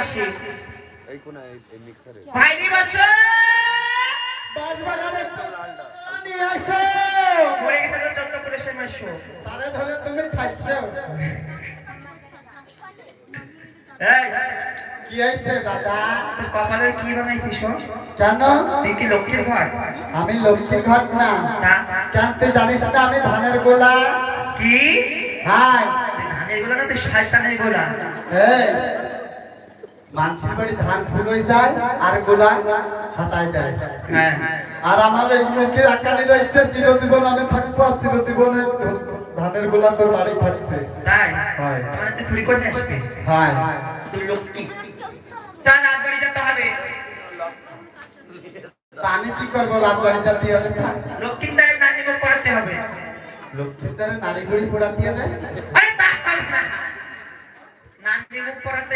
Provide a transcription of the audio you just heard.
আসে এই কোনা এই মিক্সারে বাইরে বসো বাজ বাজাবে লালটা নিয়ে আসো পড়ে গেছে তো চন্দ্র করে সে মাসো তারে ধরে তুমি খাইছো এই কি হইছে দাদা তোর কপালে কি বানাইছিস কেন তুই কি লক্ষ্মীর ঘর আমি লক্ষ্মীর ঘট না না কেন তুই জানিস না আমি ধানের গোলা কি হাই তুই ধানের গোলা না তুই শয়তানের গোলা এই মানুষের বাড়ি ধান ফুরোই যায় আর গোলা হাতায় দেয় হ্যাঁ আর আমার এই মুখের আকালি রয়েছে চিরজীবন আমি থাকবো আর চিরজীবনে ধানের গোলা তোর বাড়ি থাকবে তাই হয়। আমার তো চুরি করে আসবে হাই তুই লক্ষ্মী চল রাজবাড়ি যেতে হবে তা আমি কি করবো রাজবাড়ি জাতি হলে লক্ষ্মীর দ্বারে নানি মুখ পড়াতে হবে লক্ষ্মীর দ্বারা নারী ঘড়ি পোড়াতে হবে আরে তা পারবে না নানি মুখ পড়াতে